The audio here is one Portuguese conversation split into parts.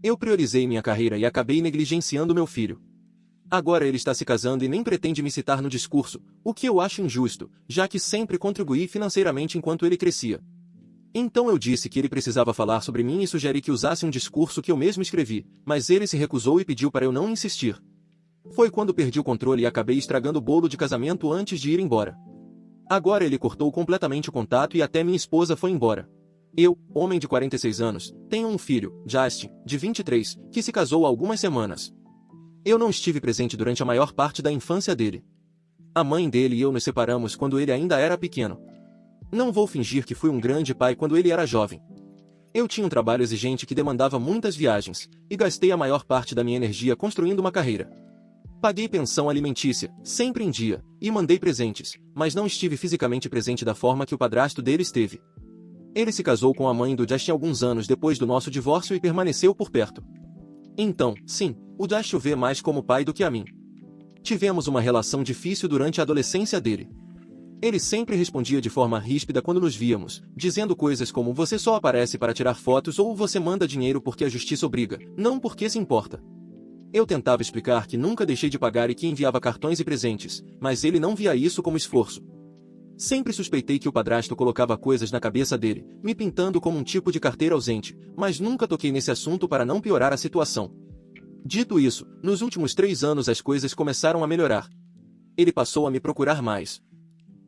Eu priorizei minha carreira e acabei negligenciando meu filho. Agora ele está se casando e nem pretende me citar no discurso, o que eu acho injusto, já que sempre contribuí financeiramente enquanto ele crescia. Então eu disse que ele precisava falar sobre mim e sugeri que usasse um discurso que eu mesmo escrevi, mas ele se recusou e pediu para eu não insistir. Foi quando perdi o controle e acabei estragando o bolo de casamento antes de ir embora. Agora ele cortou completamente o contato e até minha esposa foi embora. Eu, homem de 46 anos, tenho um filho, Justin, de 23, que se casou há algumas semanas. Eu não estive presente durante a maior parte da infância dele. A mãe dele e eu nos separamos quando ele ainda era pequeno. Não vou fingir que fui um grande pai quando ele era jovem. Eu tinha um trabalho exigente que demandava muitas viagens, e gastei a maior parte da minha energia construindo uma carreira. Paguei pensão alimentícia, sempre em dia, e mandei presentes, mas não estive fisicamente presente da forma que o padrasto dele esteve. Ele se casou com a mãe do Justin alguns anos depois do nosso divórcio e permaneceu por perto. Então, sim, o Justin o vê mais como pai do que a mim. Tivemos uma relação difícil durante a adolescência dele. Ele sempre respondia de forma ríspida quando nos víamos, dizendo coisas como você só aparece para tirar fotos ou você manda dinheiro porque a justiça obriga, não porque se importa. Eu tentava explicar que nunca deixei de pagar e que enviava cartões e presentes, mas ele não via isso como esforço. Sempre suspeitei que o padrasto colocava coisas na cabeça dele, me pintando como um tipo de carteira ausente, mas nunca toquei nesse assunto para não piorar a situação. Dito isso, nos últimos 3 anos as coisas começaram a melhorar. Ele passou a me procurar mais.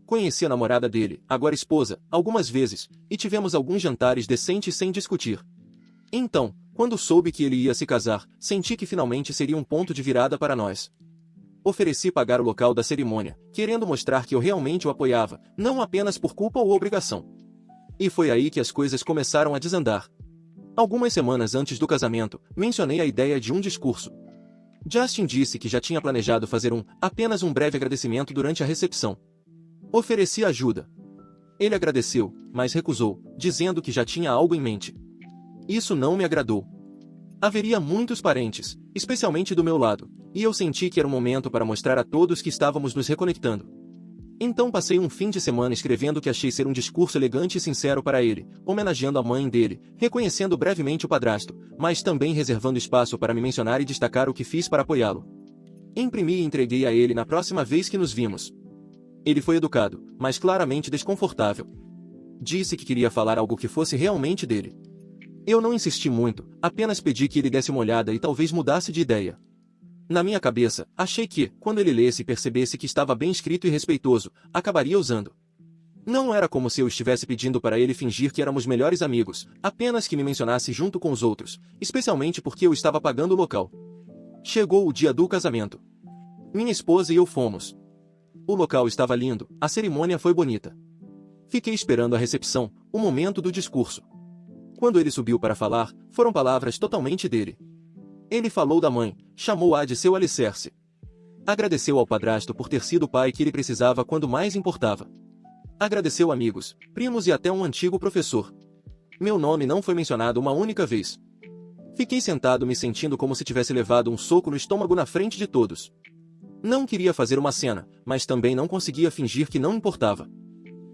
Conheci a namorada dele, agora esposa, algumas vezes, e tivemos alguns jantares decentes sem discutir. Então, quando soube que ele ia se casar, senti que finalmente seria um ponto de virada para nós. Ofereci pagar o local da cerimônia, querendo mostrar que eu realmente o apoiava, não apenas por culpa ou obrigação. E foi aí que as coisas começaram a desandar. Algumas semanas antes do casamento, mencionei a ideia de um discurso. Justin disse que já tinha planejado fazer apenas um breve agradecimento durante a recepção. Ofereci ajuda. Ele agradeceu, mas recusou, dizendo que já tinha algo em mente. Isso não me agradou. Haveria muitos parentes, especialmente do meu lado, e eu senti que era o momento para mostrar a todos que estávamos nos reconectando. Então passei um fim de semana escrevendo que achei ser um discurso elegante e sincero para ele, homenageando a mãe dele, reconhecendo brevemente o padrasto, mas também reservando espaço para me mencionar e destacar o que fiz para apoiá-lo. Imprimi e entreguei a ele na próxima vez que nos vimos. Ele foi educado, mas claramente desconfortável. Disse que queria falar algo que fosse realmente dele. Eu não insisti muito, apenas pedi que ele desse uma olhada e talvez mudasse de ideia. Na minha cabeça, achei que, quando ele lesse e percebesse que estava bem escrito e respeitoso, acabaria usando. Não era como se eu estivesse pedindo para ele fingir que éramos melhores amigos, apenas que me mencionasse junto com os outros, especialmente porque eu estava pagando o local. Chegou o dia do casamento. Minha esposa e eu fomos. O local estava lindo, a cerimônia foi bonita. Fiquei esperando a recepção, o momento do discurso. Quando ele subiu para falar, foram palavras totalmente dele. Ele falou da mãe, chamou-a de seu alicerce. Agradeceu ao padrasto por ter sido o pai que ele precisava quando mais importava. Agradeceu amigos, primos e até um antigo professor. Meu nome não foi mencionado uma única vez. Fiquei sentado me sentindo como se tivesse levado um soco no estômago na frente de todos. Não queria fazer uma cena, mas também não conseguia fingir que não importava.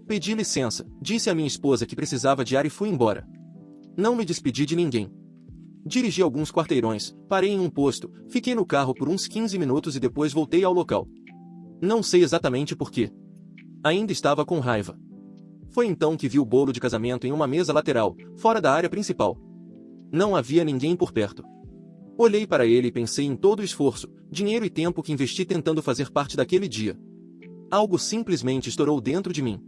Pedi licença, disse à minha esposa que precisava de ar e fui embora. Não me despedi de ninguém. Dirigi alguns quarteirões, parei em um posto, fiquei no carro por uns 15 minutos e depois voltei ao local. Não sei exatamente por quê. Ainda estava com raiva. Foi então que vi o bolo de casamento em uma mesa lateral, fora da área principal. Não havia ninguém por perto. Olhei para ele e pensei em todo o esforço, dinheiro e tempo que investi tentando fazer parte daquele dia. Algo simplesmente estourou dentro de mim.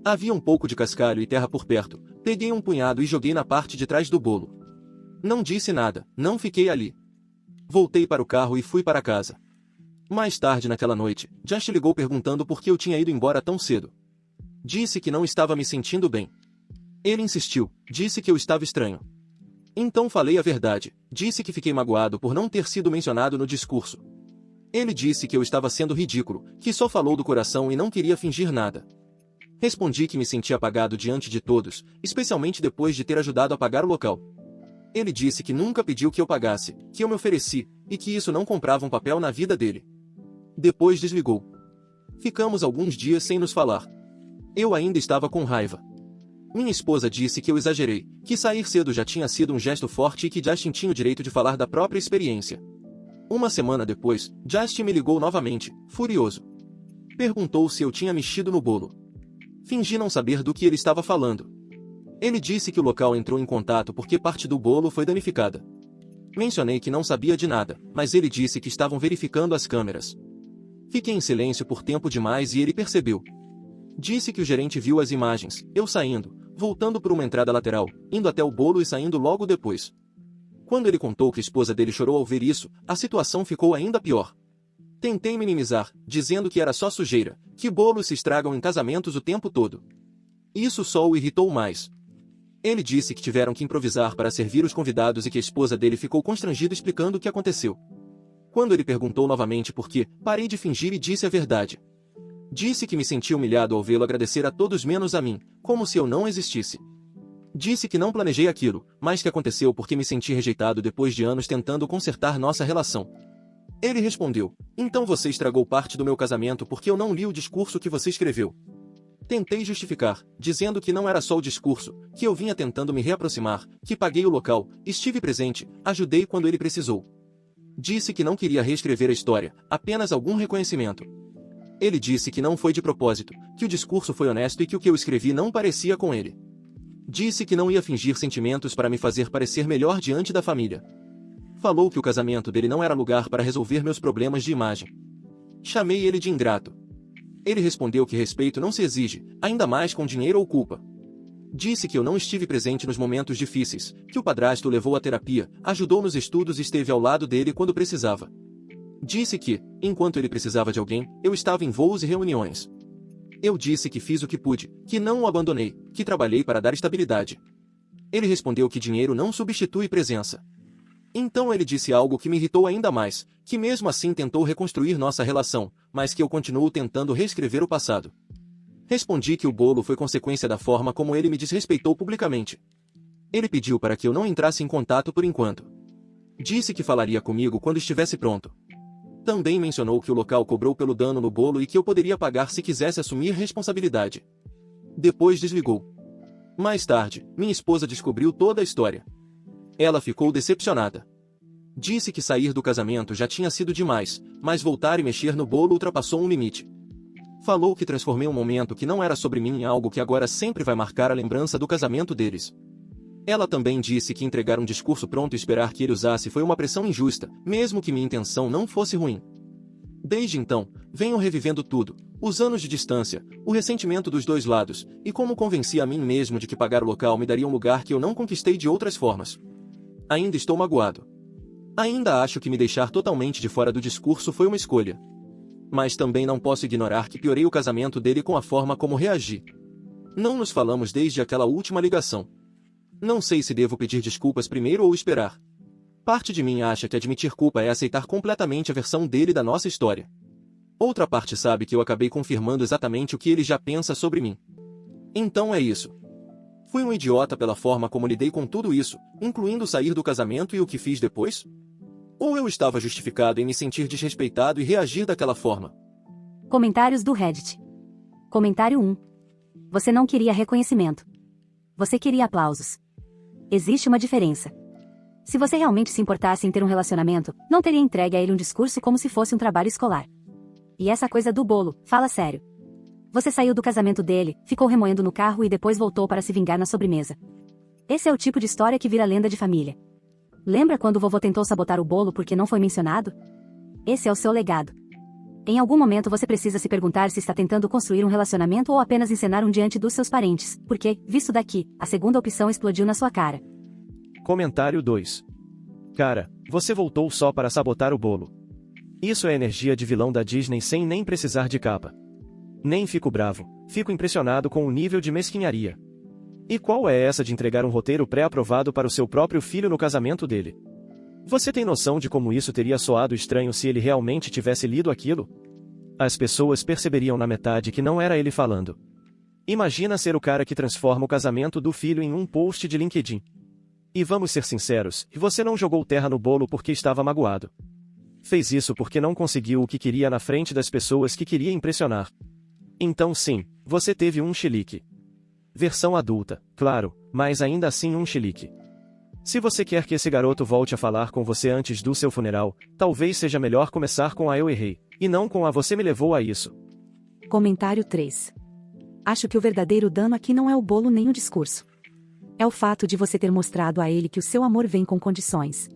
Havia um pouco de cascalho e terra por perto, peguei um punhado e joguei na parte de trás do bolo. Não disse nada, não fiquei ali. Voltei para o carro e fui para casa. Mais tarde naquela noite, Josh ligou perguntando por que eu tinha ido embora tão cedo. Disse que não estava me sentindo bem. Ele insistiu, disse que eu estava estranho. Então falei a verdade, disse que fiquei magoado por não ter sido mencionado no discurso. Ele disse que eu estava sendo ridículo, que só falou do coração e não queria fingir nada. Respondi que me sentia apagado diante de todos, especialmente depois de ter ajudado a pagar o local. Ele disse que nunca pediu que eu pagasse, que eu me ofereci, e que isso não comprava um papel na vida dele. Depois desligou. Ficamos alguns dias sem nos falar. Eu ainda estava com raiva. Minha esposa disse que eu exagerei, que sair cedo já tinha sido um gesto forte e que Justin tinha o direito de falar da própria experiência. Uma semana depois, Justin me ligou novamente, furioso. Perguntou se eu tinha mexido no bolo. Fingi não saber do que ele estava falando. Ele disse que o local entrou em contato porque parte do bolo foi danificada. Mencionei que não sabia de nada, mas ele disse que estavam verificando as câmeras. Fiquei em silêncio por tempo demais e ele percebeu. Disse que o gerente viu as imagens, eu saindo, voltando por uma entrada lateral, indo até o bolo e saindo logo depois. Quando ele contou que a esposa dele chorou ao ver isso, a situação ficou ainda pior. Tentei minimizar, dizendo que era só sujeira, que bolos se estragam em casamentos o tempo todo. Isso só o irritou mais. Ele disse que tiveram que improvisar para servir os convidados e que a esposa dele ficou constrangida explicando o que aconteceu. Quando ele perguntou novamente por quê, parei de fingir e disse a verdade. Disse que me sentia humilhado ao vê-lo agradecer a todos menos a mim, como se eu não existisse. Disse que não planejei aquilo, mas que aconteceu porque me senti rejeitado depois de anos tentando consertar nossa relação. Ele respondeu, então você estragou parte do meu casamento porque eu não li o discurso que você escreveu. Tentei justificar, dizendo que não era só o discurso, que eu vinha tentando me reaproximar, que paguei o local, estive presente, ajudei quando ele precisou. Disse que não queria reescrever a história, apenas algum reconhecimento. Ele disse que não foi de propósito, que o discurso foi honesto e que o que eu escrevi não parecia com ele. Disse que não ia fingir sentimentos para me fazer parecer melhor diante da família. Falou que o casamento dele não era lugar para resolver meus problemas de imagem. Chamei ele de ingrato. Ele respondeu que respeito não se exige, ainda mais com dinheiro ou culpa. Disse que eu não estive presente nos momentos difíceis, que o padrasto o levou à terapia, ajudou nos estudos e esteve ao lado dele quando precisava. Disse que, enquanto ele precisava de alguém, eu estava em voos e reuniões. Eu disse que fiz o que pude, que não o abandonei, que trabalhei para dar estabilidade. Ele respondeu que dinheiro não substitui presença. Então ele disse algo que me irritou ainda mais, que mesmo assim tentou reconstruir nossa relação, mas que eu continuo tentando reescrever o passado. Respondi que o bolo foi consequência da forma como ele me desrespeitou publicamente. Ele pediu para que eu não entrasse em contato por enquanto. Disse que falaria comigo quando estivesse pronto. Também mencionou que o local cobrou pelo dano no bolo e que eu poderia pagar se quisesse assumir responsabilidade. Depois desligou. Mais tarde, minha esposa descobriu toda a história. Ela ficou decepcionada. Disse que sair do casamento já tinha sido demais, mas voltar e mexer no bolo ultrapassou um limite. Falou que transformei um momento que não era sobre mim em algo que agora sempre vai marcar a lembrança do casamento deles. Ela também disse que entregar um discurso pronto e esperar que ele usasse foi uma pressão injusta, mesmo que minha intenção não fosse ruim. Desde então, venho revivendo tudo, os anos de distância, o ressentimento dos dois lados, e como convenci a mim mesmo de que pagar o local me daria um lugar que eu não conquistei de outras formas. Ainda estou magoado. Ainda acho que me deixar totalmente de fora do discurso foi uma escolha. Mas também não posso ignorar que piorei o casamento dele com a forma como reagi. Não nos falamos desde aquela última ligação. Não sei se devo pedir desculpas primeiro ou esperar. Parte de mim acha que admitir culpa é aceitar completamente a versão dele da nossa história. Outra parte sabe que eu acabei confirmando exatamente o que ele já pensa sobre mim. Então é isso. Fui um idiota pela forma como lidei com tudo isso, incluindo sair do casamento e o que fiz depois? Ou eu estava justificado em me sentir desrespeitado e reagir daquela forma? Comentários do Reddit. Comentário 1. Você não queria reconhecimento. Você queria aplausos. Existe uma diferença. Se você realmente se importasse em ter um relacionamento, não teria entregue a ele um discurso como se fosse um trabalho escolar. E essa coisa do bolo, fala sério. Você saiu do casamento dele, ficou remoendo no carro e depois voltou para se vingar na sobremesa. Esse é o tipo de história que vira lenda de família. Lembra quando o vovô tentou sabotar o bolo porque não foi mencionado? Esse é o seu legado. Em algum momento você precisa se perguntar se está tentando construir um relacionamento ou apenas encenar um diante dos seus parentes, porque, visto daqui, a segunda opção explodiu na sua cara. Comentário 2. Cara, você voltou só para sabotar o bolo. Isso é energia de vilão da Disney sem nem precisar de capa. Nem fico bravo, fico impressionado com o nível de mesquinharia. E qual é essa de entregar um roteiro pré-aprovado para o seu próprio filho no casamento dele? Você tem noção de como isso teria soado estranho se ele realmente tivesse lido aquilo? As pessoas perceberiam na metade que não era ele falando. Imagina ser o cara que transforma o casamento do filho em um post de LinkedIn. E vamos ser sinceros, você não jogou terra no bolo porque estava magoado. Fez isso porque não conseguiu o que queria na frente das pessoas que queria impressionar. Então sim, você teve um chilique. Versão adulta, claro, mas ainda assim um chilique. Se você quer que esse garoto volte a falar com você antes do seu funeral, talvez seja melhor começar com a "eu errei", e não com a "você me levou a isso". Comentário 3. Acho que o verdadeiro dano aqui não é o bolo nem o discurso. É o fato de você ter mostrado a ele que o seu amor vem com condições.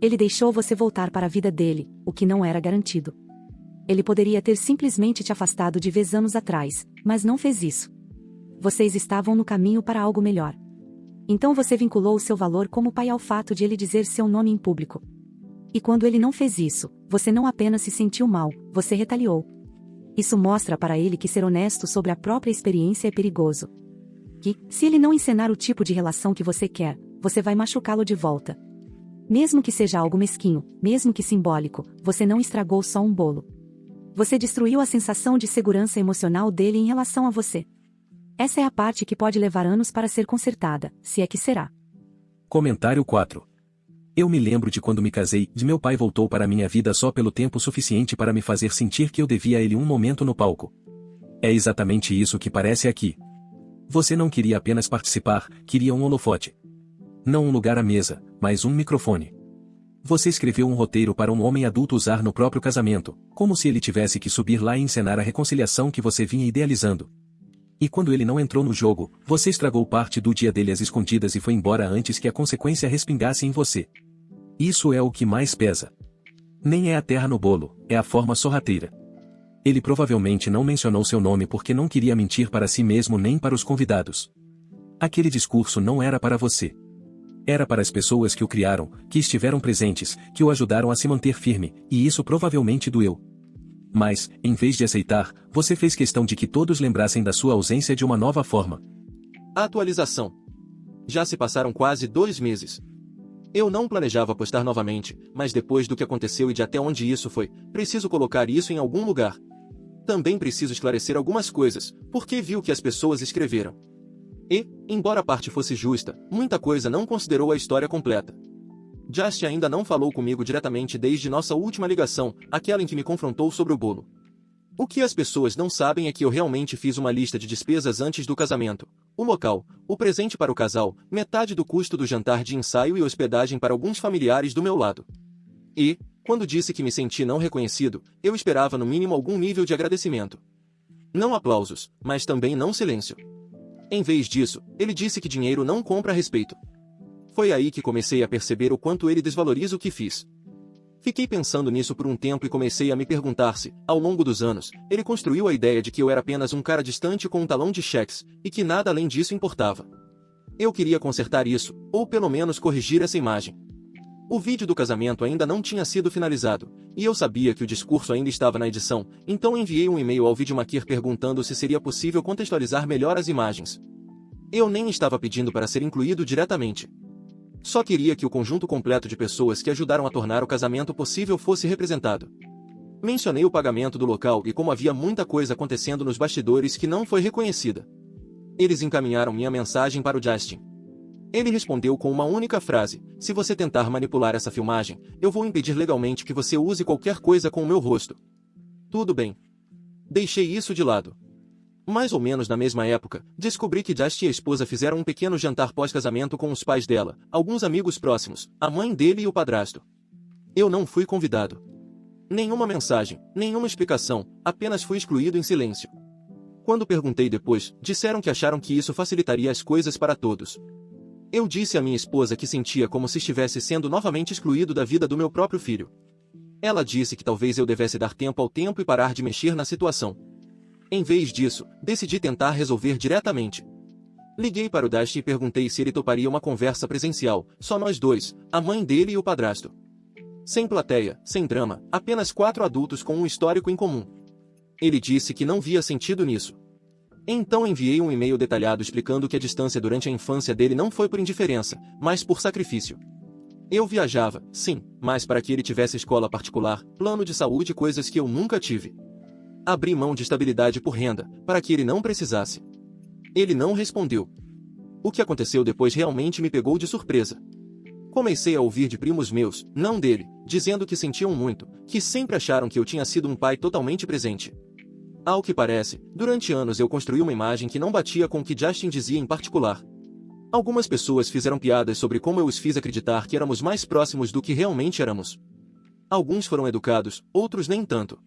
Ele deixou você voltar para a vida dele, o que não era garantido. Ele poderia ter simplesmente te afastado de vez anos atrás, mas não fez isso. Vocês estavam no caminho para algo melhor. Então você vinculou o seu valor como pai ao fato de ele dizer seu nome em público. E quando ele não fez isso, você não apenas se sentiu mal, você retaliou. Isso mostra para ele que ser honesto sobre a própria experiência é perigoso. Que, se ele não encenar o tipo de relação que você quer, você vai machucá-lo de volta. Mesmo que seja algo mesquinho, mesmo que simbólico, você não estragou só um bolo. Você destruiu a sensação de segurança emocional dele em relação a você. Essa é a parte que pode levar anos para ser consertada, se é que será. Comentário 4. Eu me lembro de quando me casei, de meu pai voltou para minha vida só pelo tempo suficiente para me fazer sentir que eu devia a ele um momento no palco. É exatamente isso que parece aqui. Você não queria apenas participar, queria um holofote. Não um lugar à mesa, mas um microfone. Você escreveu um roteiro para um homem adulto usar no próprio casamento, como se ele tivesse que subir lá e encenar a reconciliação que você vinha idealizando. E quando ele não entrou no jogo, você estragou parte do dia dele às escondidas e foi embora antes que a consequência respingasse em você. Isso é o que mais pesa. Nem é a terra no bolo, é a forma sorrateira. Ele provavelmente não mencionou seu nome porque não queria mentir para si mesmo nem para os convidados. Aquele discurso não era para você. Era para as pessoas que o criaram, que estiveram presentes, que o ajudaram a se manter firme, e isso provavelmente doeu. Mas, em vez de aceitar, você fez questão de que todos lembrassem da sua ausência de uma nova forma. Atualização. Já se passaram quase 2 meses. Eu não planejava postar novamente, mas depois do que aconteceu e de até onde isso foi, preciso colocar isso em algum lugar. Também preciso esclarecer algumas coisas, porque vi o que as pessoas escreveram. E, embora a parte fosse justa, muita coisa não considerou a história completa. Just ainda não falou comigo diretamente desde nossa última ligação, aquela em que me confrontou sobre o bolo. O que as pessoas não sabem é que eu realmente fiz uma lista de despesas antes do casamento. O local, o presente para o casal, metade do custo do jantar de ensaio e hospedagem para alguns familiares do meu lado. E, quando disse que me senti não reconhecido, eu esperava no mínimo algum nível de agradecimento. Não aplausos, mas também não silêncio. Em vez disso, ele disse que dinheiro não compra respeito. Foi aí que comecei a perceber o quanto ele desvaloriza o que fiz. Fiquei pensando nisso por um tempo e comecei a me perguntar se, ao longo dos anos, ele construiu a ideia de que eu era apenas um cara distante com um talão de cheques, e que nada além disso importava. Eu queria consertar isso, ou pelo menos corrigir essa imagem. O vídeo do casamento ainda não tinha sido finalizado, e eu sabia que o discurso ainda estava na edição, então enviei um e-mail ao videomaker perguntando se seria possível contextualizar melhor as imagens. Eu nem estava pedindo para ser incluído diretamente. Só queria que o conjunto completo de pessoas que ajudaram a tornar o casamento possível fosse representado. Mencionei o pagamento do local e como havia muita coisa acontecendo nos bastidores que não foi reconhecida. Eles encaminharam minha mensagem para o Justin. Ele respondeu com uma única frase: se você tentar manipular essa filmagem, eu vou impedir legalmente que você use qualquer coisa com o meu rosto. Tudo bem. Deixei isso de lado. Mais ou menos na mesma época, descobri que Just e a esposa fizeram um pequeno jantar pós-casamento com os pais dela, alguns amigos próximos, a mãe dele e o padrasto. Eu não fui convidado. Nenhuma mensagem, nenhuma explicação, apenas fui excluído em silêncio. Quando perguntei depois, disseram que acharam que isso facilitaria as coisas para todos. Eu disse à minha esposa que sentia como se estivesse sendo novamente excluído da vida do meu próprio filho. Ela disse que talvez eu devesse dar tempo ao tempo e parar de mexer na situação. Em vez disso, decidi tentar resolver diretamente. Liguei para o Dusty e perguntei se ele toparia uma conversa presencial, só nós dois, a mãe dele e o padrasto. Sem plateia, sem drama, apenas 4 adultos com um histórico em comum. Ele disse que não via sentido nisso. Então enviei um e-mail detalhado explicando que a distância durante a infância dele não foi por indiferença, mas por sacrifício. Eu viajava, sim, mas para que ele tivesse escola particular, plano de saúde e coisas que eu nunca tive. Abri mão de estabilidade por renda, para que ele não precisasse. Ele não respondeu. O que aconteceu depois realmente me pegou de surpresa. Comecei a ouvir de primos meus, não dele, dizendo que sentiam muito, que sempre acharam que eu tinha sido um pai totalmente presente. Ao que parece, durante anos eu construí uma imagem que não batia com o que Justin dizia em particular. Algumas pessoas fizeram piadas sobre como eu os fiz acreditar que éramos mais próximos do que realmente éramos. Alguns foram educados, outros nem tanto.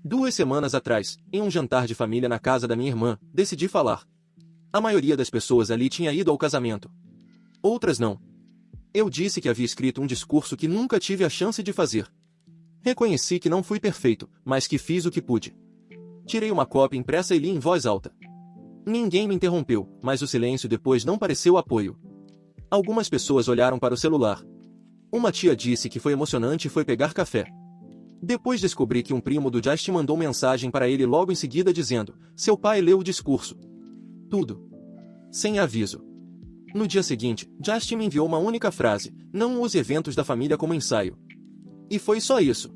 2 semanas atrás, em um jantar de família na casa da minha irmã, decidi falar. A maioria das pessoas ali tinha ido ao casamento. Outras não. Eu disse que havia escrito um discurso que nunca tive a chance de fazer. Reconheci que não fui perfeito, mas que fiz o que pude. Tirei uma cópia impressa e li em voz alta. Ninguém me interrompeu, mas o silêncio depois não pareceu apoio. Algumas pessoas olharam para o celular. Uma tia disse que foi emocionante e foi pegar café. Depois descobri que um primo do Justin mandou mensagem para ele logo em seguida dizendo: seu pai leu o discurso. Tudo. Sem aviso. No dia seguinte, Justin me enviou uma única frase: não use eventos da família como ensaio. E foi só isso.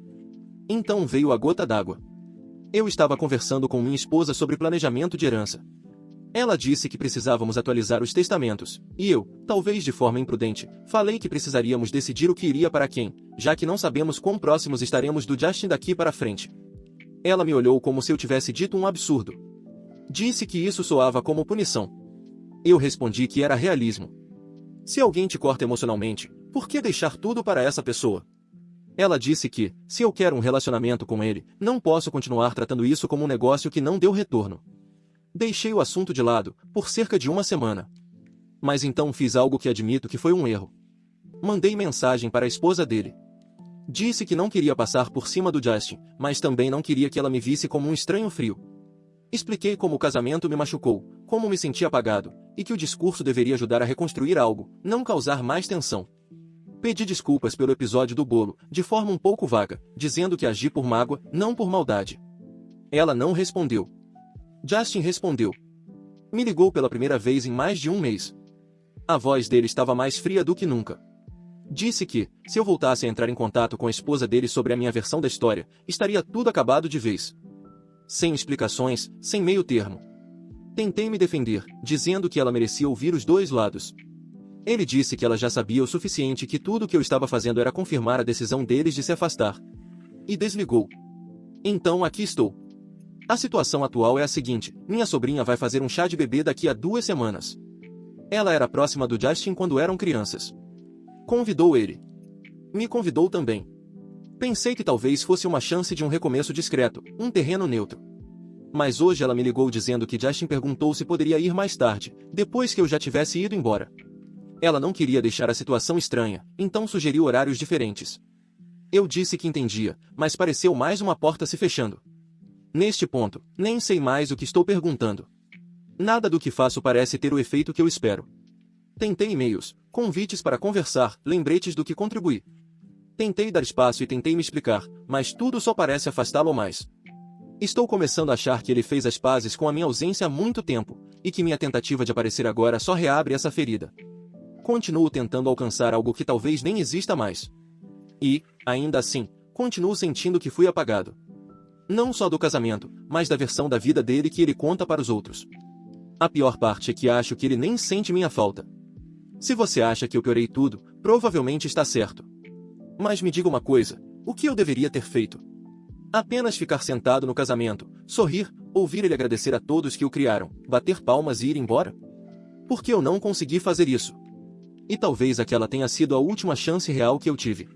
Então veio a gota d'água. Eu estava conversando com minha esposa sobre planejamento de herança. Ela disse que precisávamos atualizar os testamentos, e eu, talvez de forma imprudente, falei que precisaríamos decidir o que iria para quem, já que não sabemos quão próximos estaremos do Justin daqui para frente. Ela me olhou como se eu tivesse dito um absurdo. Disse que isso soava como punição. Eu respondi que era realismo. Se alguém te corta emocionalmente, por que deixar tudo para essa pessoa? Ela disse que, se eu quero um relacionamento com ele, não posso continuar tratando isso como um negócio que não deu retorno. Deixei o assunto de lado, por cerca de 1 semana. Mas então fiz algo que admito que foi um erro. Mandei mensagem para a esposa dele. Disse que não queria passar por cima do Justin, mas também não queria que ela me visse como um estranho frio. Expliquei como o casamento me machucou, como me senti apagado, e que o discurso deveria ajudar a reconstruir algo, não causar mais tensão. Pedi desculpas pelo episódio do bolo, de forma um pouco vaga, dizendo que agi por mágoa, não por maldade. Ela não respondeu. Justin respondeu. Me ligou pela primeira vez em mais de 1 mês. A voz dele estava mais fria do que nunca. Disse que, se eu voltasse a entrar em contato com a esposa dele sobre a minha versão da história, estaria tudo acabado de vez. Sem explicações, sem meio termo. Tentei me defender, dizendo que ela merecia ouvir os 2 lados. Ele disse que ela já sabia o suficiente e que tudo o que eu estava fazendo era confirmar a decisão deles de se afastar. E desligou. Então aqui estou. A situação atual é a seguinte: minha sobrinha vai fazer um chá de bebê daqui a 2 semanas. Ela era próxima do Justin quando eram crianças. Convidou ele. Me convidou também. Pensei que talvez fosse uma chance de um recomeço discreto, um terreno neutro. Mas hoje ela me ligou dizendo que Justin perguntou se poderia ir mais tarde, depois que eu já tivesse ido embora. Ela não queria deixar a situação estranha, então sugeriu horários diferentes. Eu disse que entendia, mas pareceu mais uma porta se fechando. Neste ponto, nem sei mais o que estou perguntando. Nada do que faço parece ter o efeito que eu espero. Tentei e-mails, convites para conversar, lembretes do que contribuí. Tentei dar espaço e tentei me explicar, mas tudo só parece afastá-lo mais. Estou começando a achar que ele fez as pazes com a minha ausência há muito tempo, e que minha tentativa de aparecer agora só reabre essa ferida. Continuo tentando alcançar algo que talvez nem exista mais. E, ainda assim, continuo sentindo que fui apagado. Não só do casamento, mas da versão da vida dele que ele conta para os outros. A pior parte é que acho que ele nem sente minha falta. Se você acha que eu piorei tudo, provavelmente está certo. Mas me diga uma coisa, o que eu deveria ter feito? Apenas ficar sentado no casamento, sorrir, ouvir ele agradecer a todos que o criaram, bater palmas e ir embora? Por que eu não consegui fazer isso? E talvez aquela tenha sido a última chance real que eu tive.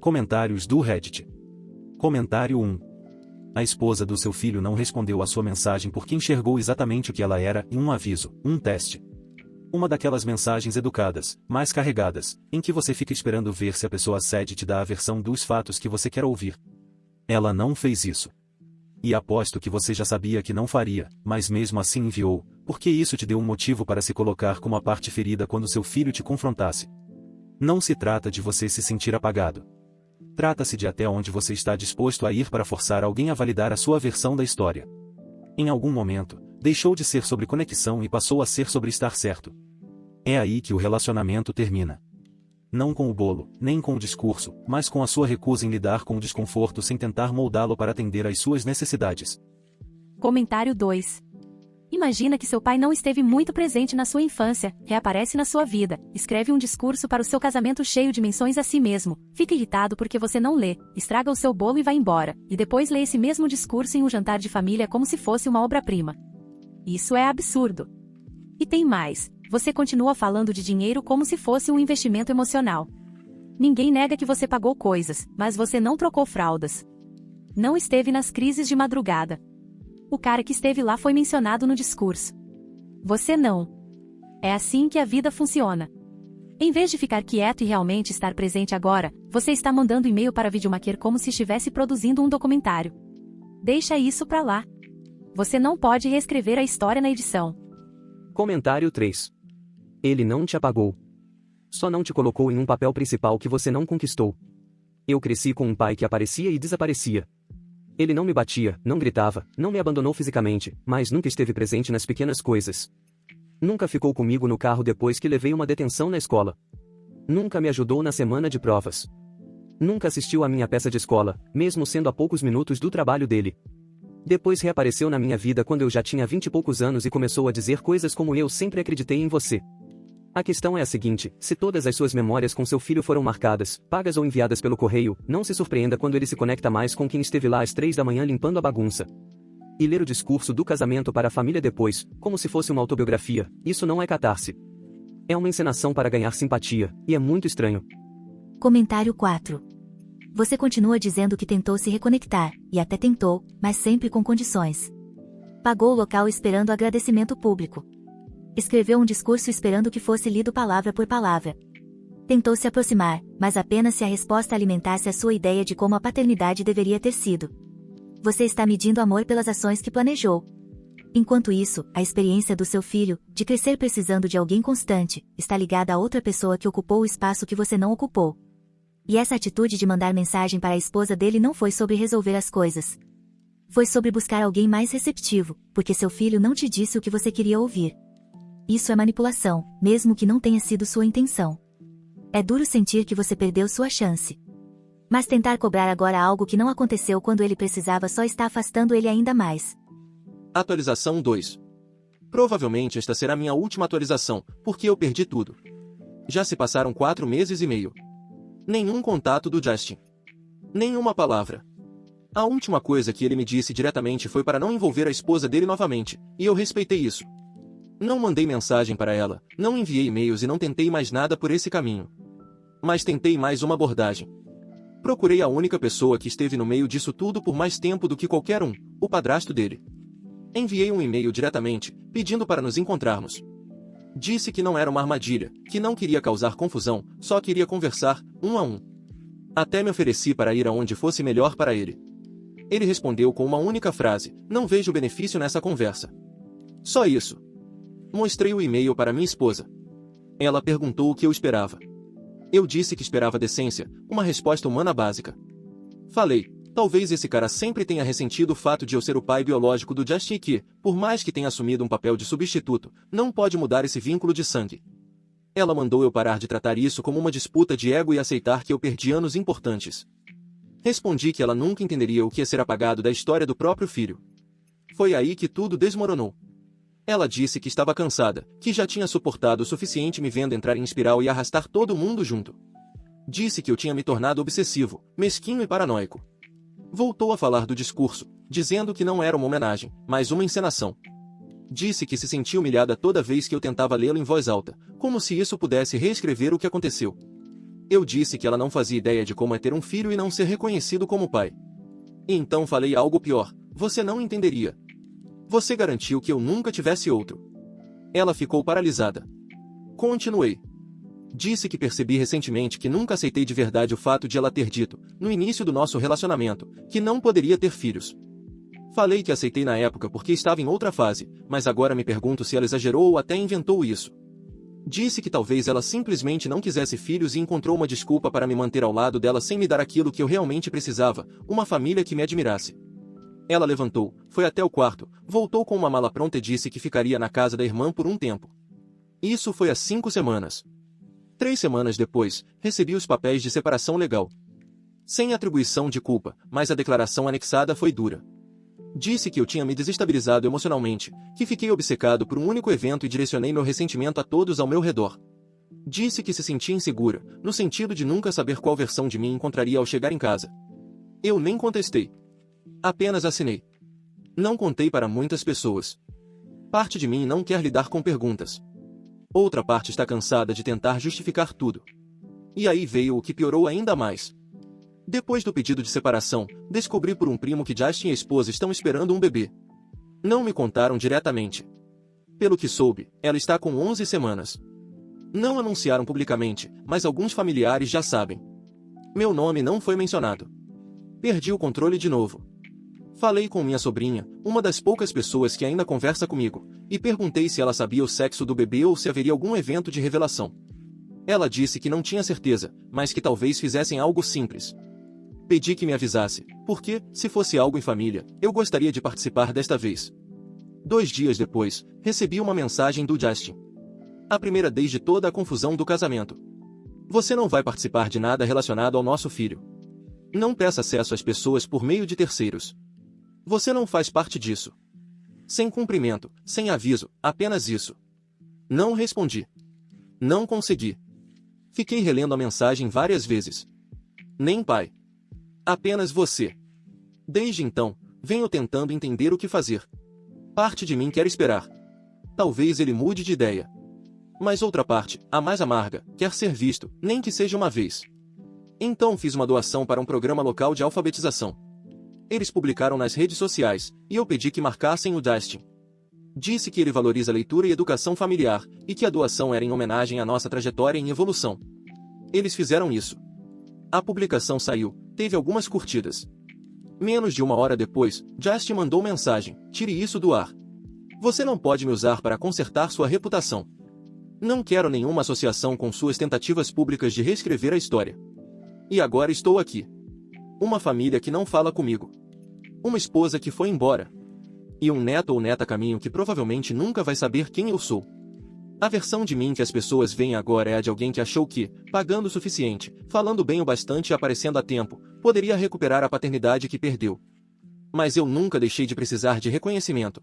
Comentários do Reddit. Comentário 1. A esposa do seu filho não respondeu à sua mensagem porque enxergou exatamente o que ela era em um aviso, um teste. Uma daquelas mensagens educadas, mais carregadas, em que você fica esperando ver se a pessoa cede e te dá a versão dos fatos que você quer ouvir. Ela não fez isso. E aposto que você já sabia que não faria, mas mesmo assim enviou, porque isso te deu um motivo para se colocar como a parte ferida quando seu filho te confrontasse. Não se trata de você se sentir apagado. Trata-se de até onde você está disposto a ir para forçar alguém a validar a sua versão da história. Em algum momento, deixou de ser sobre conexão e passou a ser sobre estar certo. É aí que o relacionamento termina. Não com o bolo, nem com o discurso, mas com a sua recusa em lidar com o desconforto sem tentar moldá-lo para atender às suas necessidades. Comentário 2. Imagina que seu pai não esteve muito presente na sua infância, reaparece na sua vida, escreve um discurso para o seu casamento cheio de menções a si mesmo, fica irritado porque você não lê, estraga o seu bolo e vai embora, e depois lê esse mesmo discurso em um jantar de família como se fosse uma obra-prima. Isso é absurdo. E tem mais, você continua falando de dinheiro como se fosse um investimento emocional. Ninguém nega que você pagou coisas, mas você não trocou fraldas. Não esteve nas crises de madrugada. O cara que esteve lá foi mencionado no discurso. Você não. É assim que a vida funciona. Em vez de ficar quieto e realmente estar presente agora, você está mandando e-mail para videomaker como se estivesse produzindo um documentário. Deixa isso pra lá. Você não pode reescrever a história na edição. Comentário 3. Ele não te apagou. Só não te colocou em um papel principal que você não conquistou. Eu cresci com um pai que aparecia e desaparecia. Ele não me batia, não gritava, não me abandonou fisicamente, mas nunca esteve presente nas pequenas coisas. Nunca ficou comigo no carro depois que levei uma detenção na escola. Nunca me ajudou na semana de provas. Nunca assistiu à minha peça de escola, mesmo sendo a poucos minutos do trabalho dele. Depois reapareceu na minha vida quando eu já tinha 20 e poucos anos e começou a dizer coisas como eu sempre acreditei em você. A questão é a seguinte, se todas as suas memórias com seu filho foram marcadas, pagas ou enviadas pelo correio, não se surpreenda quando ele se conecta mais com quem esteve lá às 3 da manhã limpando a bagunça. E ler o discurso do casamento para a família depois, como se fosse uma autobiografia, isso não é catarse. É uma encenação para ganhar simpatia, e é muito estranho. Comentário 4. Você continua dizendo que tentou se reconectar, e até tentou, mas sempre com condições. Pagou o local esperando agradecimento público. Escreveu um discurso esperando que fosse lido palavra por palavra. Tentou se aproximar, mas apenas se a resposta alimentasse a sua ideia de como a paternidade deveria ter sido. Você está medindo amor pelas ações que planejou. Enquanto isso, a experiência do seu filho, de crescer precisando de alguém constante, está ligada a outra pessoa que ocupou o espaço que você não ocupou. E essa atitude de mandar mensagem para a esposa dele não foi sobre resolver as coisas. Foi sobre buscar alguém mais receptivo, porque seu filho não te disse o que você queria ouvir. Isso é manipulação, mesmo que não tenha sido sua intenção. É duro sentir que você perdeu sua chance. Mas tentar cobrar agora algo que não aconteceu quando ele precisava só está afastando ele ainda mais. Atualização 2. Provavelmente esta será minha última atualização, porque eu perdi tudo. Já se passaram 4 meses e meio. Nenhum contato do Justin. Nenhuma palavra. A última coisa que ele me disse diretamente foi para não envolver a esposa dele novamente, e eu respeitei isso. Não mandei mensagem para ela, não enviei e-mails e não tentei mais nada por esse caminho. Mas tentei mais uma abordagem. Procurei a única pessoa que esteve no meio disso tudo por mais tempo do que qualquer um, o padrasto dele. Enviei um e-mail diretamente, pedindo para nos encontrarmos. Disse que não era uma armadilha, que não queria causar confusão, só queria conversar, um a um. Até me ofereci para ir aonde fosse melhor para ele. Ele respondeu com uma única frase: não vejo benefício nessa conversa. Só isso. Mostrei o e-mail para minha esposa. Ela perguntou o que eu esperava. Eu disse que esperava decência, uma resposta humana básica. Falei, talvez esse cara sempre tenha ressentido o fato de eu ser o pai biológico do Justin e que, por mais que tenha assumido um papel de substituto, não pode mudar esse vínculo de sangue. Ela mandou eu parar de tratar isso como uma disputa de ego e aceitar que eu perdi anos importantes. Respondi que ela nunca entenderia o que é ser apagado da história do próprio filho. Foi aí que tudo desmoronou. Ela disse que estava cansada, que já tinha suportado o suficiente me vendo entrar em espiral e arrastar todo mundo junto. Disse que eu tinha me tornado obsessivo, mesquinho e paranoico. Voltou a falar do discurso, dizendo que não era uma homenagem, mas uma encenação. Disse que se sentia humilhada toda vez que eu tentava lê-lo em voz alta, como se isso pudesse reescrever o que aconteceu. Eu disse que ela não fazia ideia de como é ter um filho e não ser reconhecido como pai. E então falei algo pior: você não entenderia. Você garantiu que eu nunca tivesse outro. Ela ficou paralisada. Continuei. Disse que percebi recentemente que nunca aceitei de verdade o fato de ela ter dito, no início do nosso relacionamento, que não poderia ter filhos. Falei que aceitei na época porque estava em outra fase, mas agora me pergunto se ela exagerou ou até inventou isso. Disse que talvez ela simplesmente não quisesse filhos e encontrou uma desculpa para me manter ao lado dela sem me dar aquilo que eu realmente precisava, uma família que me admirasse. Ela levantou, foi até o quarto, voltou com uma mala pronta e disse que ficaria na casa da irmã por um tempo. Isso foi há 5 semanas. 3 semanas depois, recebi os papéis de separação legal. Sem atribuição de culpa, mas a declaração anexada foi dura. Disse que eu tinha me desestabilizado emocionalmente, que fiquei obcecado por um único evento e direcionei meu ressentimento a todos ao meu redor. Disse que se sentia insegura, no sentido de nunca saber qual versão de mim encontraria ao chegar em casa. Eu nem contestei. Apenas assinei. Não contei para muitas pessoas. Parte de mim não quer lidar com perguntas. Outra parte está cansada de tentar justificar tudo. E aí veio o que piorou ainda mais. Depois do pedido de separação, descobri por um primo que Justin e a esposa estão esperando um bebê. Não me contaram diretamente. Pelo que soube, ela está com 11 semanas. Não anunciaram publicamente, mas alguns familiares já sabem. Meu nome não foi mencionado. Perdi o controle de novo. Falei com minha sobrinha, uma das poucas pessoas que ainda conversa comigo, e perguntei se ela sabia o sexo do bebê ou se haveria algum evento de revelação. Ela disse que não tinha certeza, mas que talvez fizessem algo simples. Pedi que me avisasse, porque, se fosse algo em família, eu gostaria de participar desta vez. 2 dias depois, recebi uma mensagem do Justin. A primeira desde toda a confusão do casamento. Você não vai participar de nada relacionado ao nosso filho. Não peça acesso às pessoas por meio de terceiros. Você não faz parte disso. Sem cumprimento, sem aviso, apenas isso. Não respondi. Não consegui. Fiquei relendo a mensagem várias vezes. Nem pai. Apenas você. Desde então, venho tentando entender o que fazer. Parte de mim quer esperar. Talvez ele mude de ideia. Mas outra parte, a mais amarga, quer ser visto, nem que seja uma vez. Então fiz uma doação para um programa local de alfabetização. Eles publicaram nas redes sociais, e eu pedi que marcassem o Justin. Disse que ele valoriza leitura e educação familiar, e que a doação era em homenagem à nossa trajetória em evolução. Eles fizeram isso. A publicação saiu, teve algumas curtidas. Menos de 1 hora depois, Justin mandou mensagem: tire isso do ar. Você não pode me usar para consertar sua reputação. Não quero nenhuma associação com suas tentativas públicas de reescrever a história. E agora estou aqui. Uma família que não fala comigo. Uma esposa que foi embora. E um neto ou neta a caminho que provavelmente nunca vai saber quem eu sou. A versão de mim que as pessoas veem agora é a de alguém que achou que, pagando o suficiente, falando bem o bastante e aparecendo a tempo, poderia recuperar a paternidade que perdeu. Mas eu nunca deixei de precisar de reconhecimento.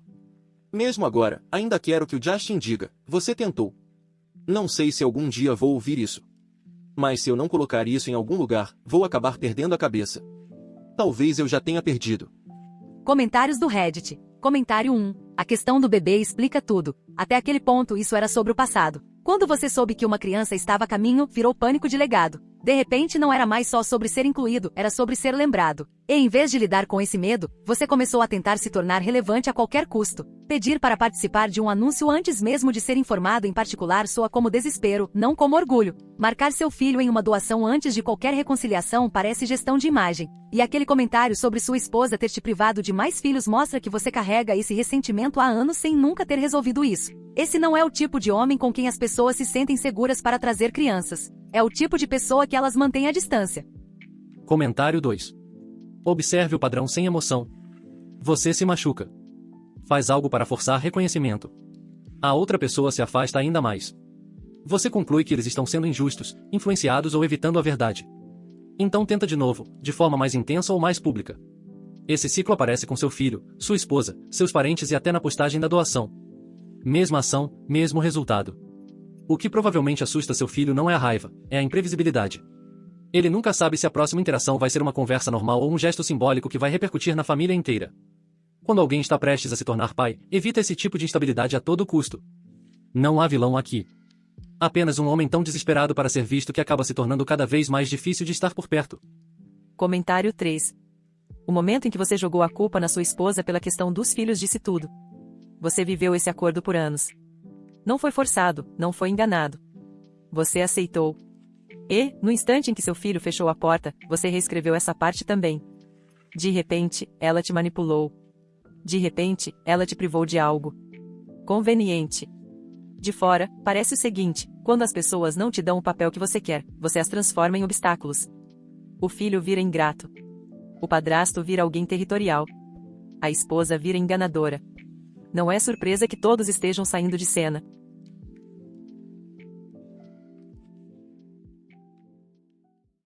Mesmo agora, ainda quero que o Justin diga: você tentou. Não sei se algum dia vou ouvir isso. Mas se eu não colocar isso em algum lugar, vou acabar perdendo a cabeça. Talvez eu já tenha perdido. Comentários do Reddit. Comentário 1. A questão do bebê explica tudo. Até aquele ponto isso era sobre o passado. Quando você soube que uma criança estava a caminho, virou pânico de legado. De repente não era mais só sobre ser incluído, era sobre ser lembrado. E em vez de lidar com esse medo, você começou a tentar se tornar relevante a qualquer custo. Pedir para participar de um anúncio antes mesmo de ser informado em particular soa como desespero, não como orgulho. Marcar seu filho em uma doação antes de qualquer reconciliação parece gestão de imagem. E aquele comentário sobre sua esposa ter te privado de mais filhos mostra que você carrega esse ressentimento há anos sem nunca ter resolvido isso. Esse não é o tipo de homem com quem as pessoas se sentem seguras para trazer crianças. É o tipo de pessoa que elas mantêm à distância. Comentário 2. Observe o padrão sem emoção. Você se machuca. Faz algo para forçar reconhecimento. A outra pessoa se afasta ainda mais. Você conclui que eles estão sendo injustos, influenciados ou evitando a verdade. Então tenta de novo, de forma mais intensa ou mais pública. Esse ciclo aparece com seu filho, sua esposa, seus parentes e até na postagem da doação. Mesma ação, mesmo resultado. O que provavelmente assusta seu filho não é a raiva, é a imprevisibilidade. Ele nunca sabe se a próxima interação vai ser uma conversa normal ou um gesto simbólico que vai repercutir na família inteira. Quando alguém está prestes a se tornar pai, evita esse tipo de instabilidade a todo custo. Não há vilão aqui. Apenas um homem tão desesperado para ser visto que acaba se tornando cada vez mais difícil de estar por perto. Comentário 3. O momento em que você jogou a culpa na sua esposa pela questão dos filhos disse tudo. Você viveu esse acordo por anos. Não foi forçado, não foi enganado. Você aceitou. E, no instante em que seu filho fechou a porta, você reescreveu essa parte também. De repente, ela te manipulou. De repente, ela te privou de algo conveniente. De fora, parece o seguinte: quando as pessoas não te dão o papel que você quer, você as transforma em obstáculos. O filho vira ingrato. O padrasto vira alguém territorial. A esposa vira enganadora. Não é surpresa que todos estejam saindo de cena.